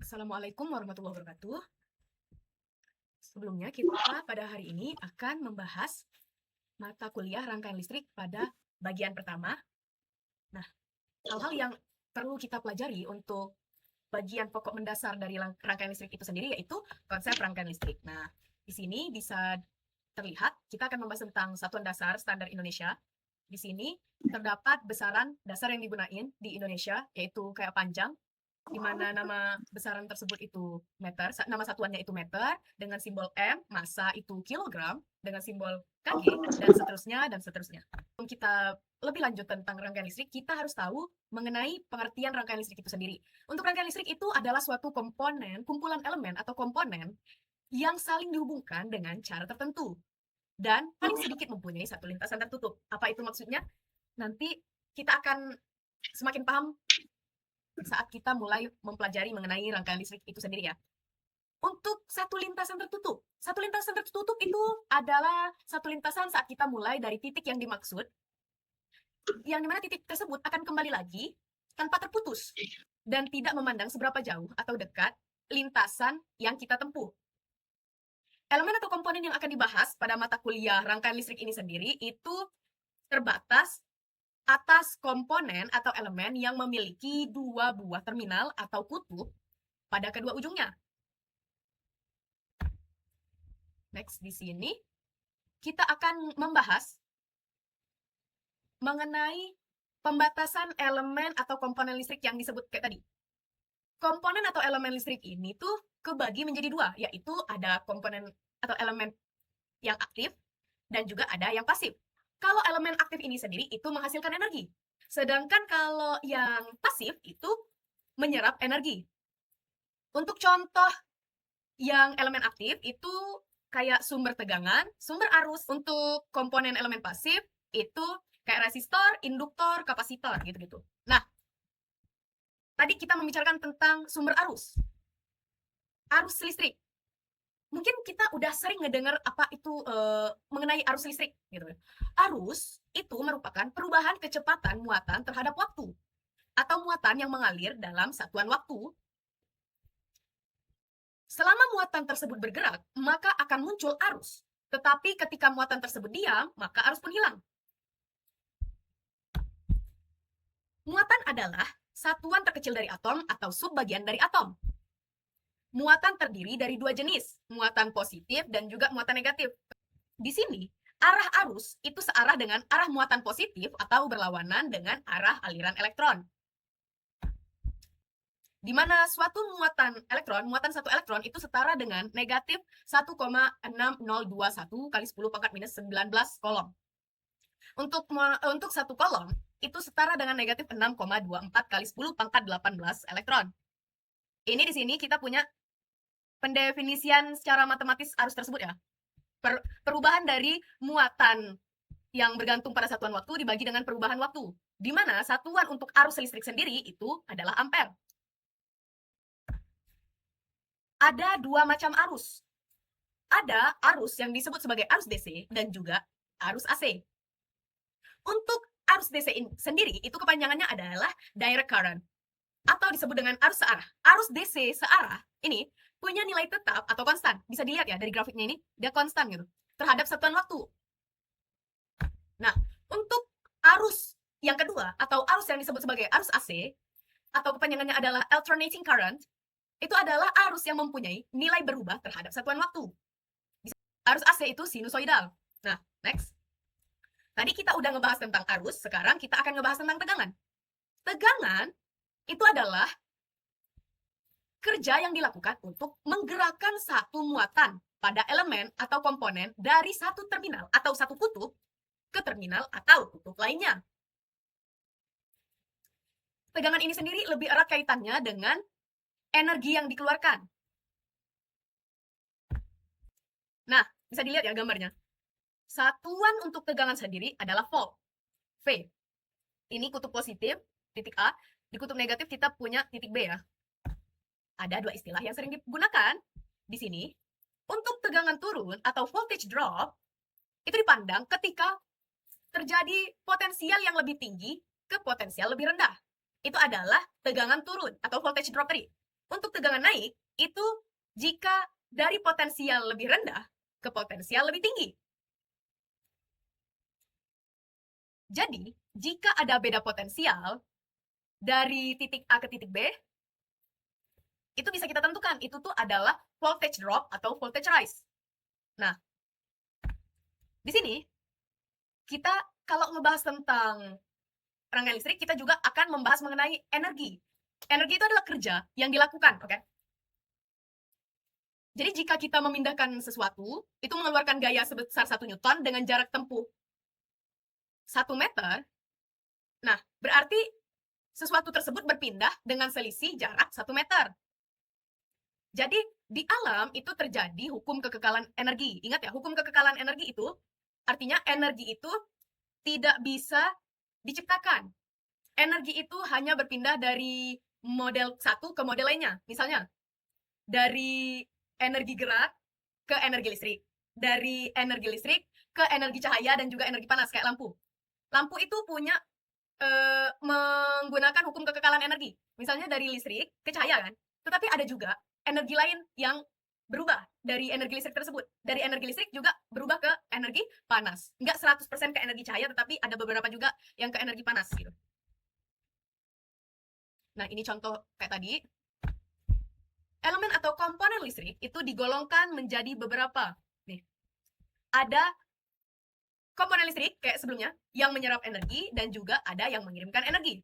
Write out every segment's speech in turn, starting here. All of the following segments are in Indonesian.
Assalamualaikum warahmatullahi wabarakatuh. Sebelumnya kita pada hari ini akan membahas mata kuliah rangkaian listrik pada bagian pertama. Nah, hal-hal yang perlu kita pelajari untuk bagian pokok mendasar dari rangkaian listrik itu sendiri yaitu konsep rangkaian listrik. Nah, di sini bisa terlihat kita akan membahas tentang satuan dasar standar Indonesia. Di sini terdapat besaran dasar yang digunakan di Indonesia yaitu kayak panjang, di mana nama besaran tersebut itu meter, nama satuannya itu meter, dengan simbol M, massa itu kilogram, dengan simbol kg, dan seterusnya, dan seterusnya. Untuk kita lebih lanjut tentang rangkaian listrik, kita harus tahu mengenai pengertian rangkaian listrik itu sendiri. Untuk rangkaian listrik itu adalah suatu komponen, kumpulan elemen atau komponen yang saling dihubungkan dengan cara tertentu dan paling sedikit mempunyai satu lintasan tertutup. Apa itu maksudnya? Nanti kita akan semakin paham saat kita mulai mempelajari mengenai rangkaian listrik itu sendiri ya. Untuk satu lintasan tertutup itu adalah satu lintasan saat kita mulai dari titik yang dimaksud, yang dimana titik tersebut akan kembali lagi tanpa terputus dan tidak memandang seberapa jauh atau dekat lintasan yang kita tempuh. Elemen atau komponen yang akan dibahas pada mata kuliah rangkaian listrik ini sendiri itu terbatas atas komponen atau elemen yang memiliki dua buah terminal atau kutub pada kedua ujungnya. Next, di sini kita akan membahas mengenai pembatasan elemen atau komponen listrik yang disebut kayak tadi. Komponen atau elemen listrik ini tuh kebagi menjadi dua, yaitu ada komponen atau elemen yang aktif dan juga ada yang pasif. Kalau elemen aktif ini sendiri itu menghasilkan energi, sedangkan kalau yang pasif itu menyerap energi. Untuk contoh yang elemen aktif itu kayak sumber tegangan, sumber arus. Untuk komponen elemen pasif itu kayak resistor, induktor, kapasitor gitu-gitu. Nah, tadi kita membicarakan tentang sumber arus. Arus listrik. Mungkin kita udah sering ngedengar apa itu mengenai arus listrik gitu. Arus itu merupakan perubahan kecepatan muatan terhadap waktu atau muatan yang mengalir dalam satuan waktu. Selama muatan tersebut bergerak, maka akan muncul arus. Tetapi ketika muatan tersebut diam, maka arus pun hilang. Muatan adalah satuan terkecil dari atom atau subbagian dari atom. Muatan terdiri dari dua jenis, muatan positif dan juga muatan negatif. Di sini, arah arus itu searah dengan arah muatan positif atau berlawanan dengan arah aliran elektron. Di mana suatu muatan satu elektron itu setara dengan negatif 1,6021 kali 10 pangkat minus 19 kolom. Untuk satu kolom itu setara dengan negatif 6,24 kali 10 pangkat 18 elektron. Ini di sini kita punya pendefinisian secara matematis arus tersebut ya. Perubahan dari muatan yang bergantung pada satuan waktu dibagi dengan perubahan waktu. Di mana satuan untuk arus listrik sendiri itu adalah ampere. Ada dua macam arus. Ada arus yang disebut sebagai arus DC dan juga arus AC. Untuk arus DC sendiri, itu kepanjangannya adalah direct current atau disebut dengan arus searah. Arus DC searah ini punya nilai tetap atau konstan. Bisa dilihat ya dari grafiknya ini, dia konstan gitu terhadap satuan waktu. Nah, untuk arus yang kedua atau arus yang disebut sebagai arus AC atau kepanjangannya adalah alternating current, itu adalah arus yang mempunyai nilai berubah terhadap satuan waktu. Arus AC itu sinusoidal. Nah, next. Tadi kita udah ngebahas tentang arus, sekarang kita akan ngebahas tentang tegangan. Tegangan itu adalah kerja yang dilakukan untuk menggerakkan satu muatan pada elemen atau komponen dari satu terminal atau satu kutub ke terminal atau kutub lainnya. Tegangan ini sendiri lebih erat kaitannya dengan energi yang dikeluarkan. Nah, bisa dilihat ya gambarnya. Satuan untuk tegangan sendiri adalah volt, V. Ini kutub positif, titik A. Di kutub negatif kita punya titik B ya. Ada dua istilah yang sering digunakan di sini. Untuk tegangan turun atau voltage drop, itu dipandang ketika terjadi potensial yang lebih tinggi ke potensial lebih rendah. Itu adalah tegangan turun atau voltage drop tadi. Untuk tegangan naik, itu jika dari potensial lebih rendah ke potensial lebih tinggi. Jadi, jika ada beda potensial dari titik A ke titik B, itu bisa kita tentukan. Itu tuh adalah voltage drop atau voltage rise. Nah, di sini kita kalau ngebahas tentang rangkaian listrik, kita juga akan membahas mengenai energi. Energi itu adalah kerja yang dilakukan, oke? Jadi jika kita memindahkan sesuatu, itu mengeluarkan gaya sebesar 1 Newton dengan jarak tempuh 1 meter, nah berarti sesuatu tersebut berpindah dengan selisih jarak 1 meter. Jadi di alam itu terjadi hukum kekekalan energi. Ingat ya, hukum kekekalan energi itu artinya energi itu tidak bisa diciptakan. Energi itu hanya berpindah dari model satu ke model lainnya. Misalnya, dari energi gerak ke energi listrik. Dari energi listrik ke energi cahaya dan juga energi panas, kayak lampu. Lampu itu punya menggunakan hukum kekekalan energi. Misalnya dari listrik ke cahaya kan. Tetapi ada juga energi lain yang berubah dari energi listrik tersebut. Dari energi listrik juga berubah ke energi panas. Enggak 100% ke energi cahaya, tetapi ada beberapa juga yang ke energi panas gitu. Nah, ini contoh kayak tadi. Elemen atau komponen listrik itu digolongkan menjadi beberapa. Nih, ada komponen listrik kayak sebelumnya yang menyerap energi dan juga ada yang mengirimkan energi.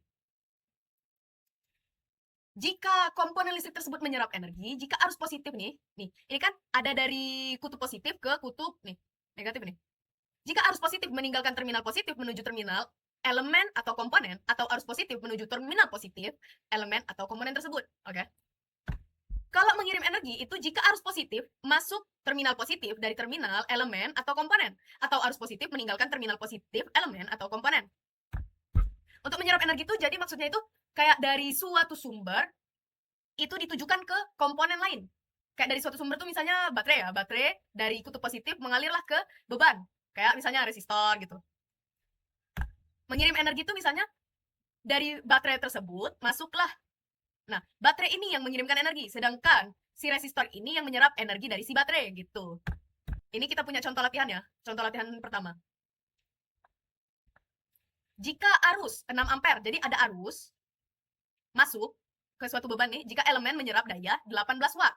Jika komponen listrik tersebut menyerap energi, jika arus positif nih, ini kan ada dari kutub positif ke kutub nih, negatif nih. Jika arus positif meninggalkan terminal positif menuju terminal, elemen atau komponen atau arus positif menuju terminal positif, elemen atau komponen tersebut. Oke. Kalau mengirim energi itu jika arus positif masuk terminal positif dari terminal, elemen, atau komponen. Atau arus positif meninggalkan terminal positif, elemen, atau komponen. Untuk menyerap energi itu jadi maksudnya itu kayak dari suatu sumber itu ditujukan ke komponen lain. Kayak dari suatu sumber tuh misalnya baterai ya, baterai dari kutub positif mengalirlah ke beban. Kayak misalnya resistor gitu. Mengirim energi itu misalnya dari baterai tersebut masuklah. Nah, baterai ini yang mengirimkan energi, sedangkan si resistor ini yang menyerap energi dari si baterai gitu. Ini kita punya contoh latihan ya, contoh latihan pertama. Jika arus 6 ampere, jadi ada arus masuk ke suatu beban nih, jika elemen menyerap daya 18 watt.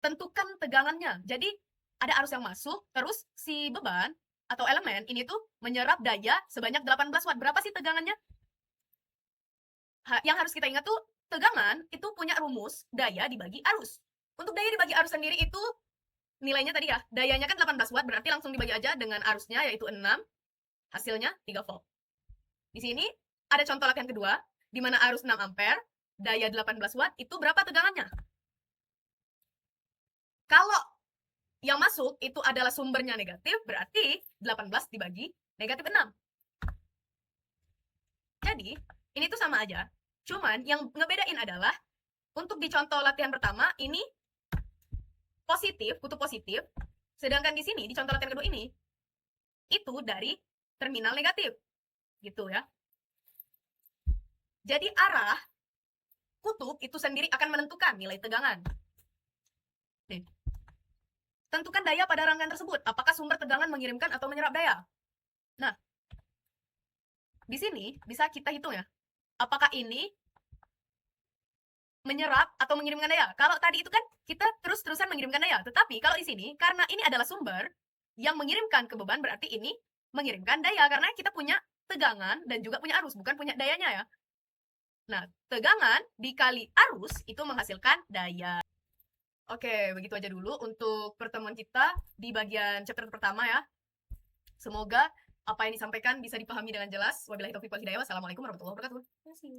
Tentukan tegangannya. Jadi ada arus yang masuk, terus si beban atau elemen ini tuh menyerap daya sebanyak 18 watt. Berapa sih tegangannya? Yang harus kita ingat tuh, tegangan itu punya rumus daya dibagi arus. Untuk daya dibagi arus sendiri itu nilainya tadi ya, dayanya kan 18 watt, berarti langsung dibagi aja dengan arusnya yaitu 6, hasilnya 3 volt. Di sini ada contoh latihan kedua, di mana arus 6 ampere, daya 18 watt, itu berapa tegangannya? Kalau yang masuk itu adalah sumbernya negatif, berarti 18 dibagi negatif 6. Jadi, ini tuh sama aja. Cuman yang ngebedain adalah, untuk di contoh latihan pertama, ini positif, kutub positif. Sedangkan di sini, di contoh latihan kedua ini, itu dari terminal negatif. Gitu ya. Jadi arah kutub itu sendiri akan menentukan nilai tegangan. Nih. Tentukan daya pada rangkaian tersebut. Apakah sumber tegangan mengirimkan atau menyerap daya? Nah, di sini bisa kita hitung ya. Apakah ini menyerap atau mengirimkan daya? Kalau tadi itu kan kita terus-terusan mengirimkan daya. Tetapi kalau di sini, karena ini adalah sumber yang mengirimkan ke beban, berarti ini mengirimkan daya. Karena kita punya tegangan dan juga punya arus, bukan punya dayanya ya. Nah, tegangan dikali arus itu menghasilkan daya. Oke, begitu aja dulu untuk pertemuan kita di bagian chapter pertama ya. Semoga apa yang disampaikan bisa dipahami dengan jelas. Wabillahi taufiq wal hidayah. Wassalamualaikum warahmatullahi wabarakatuh. Terima kasih.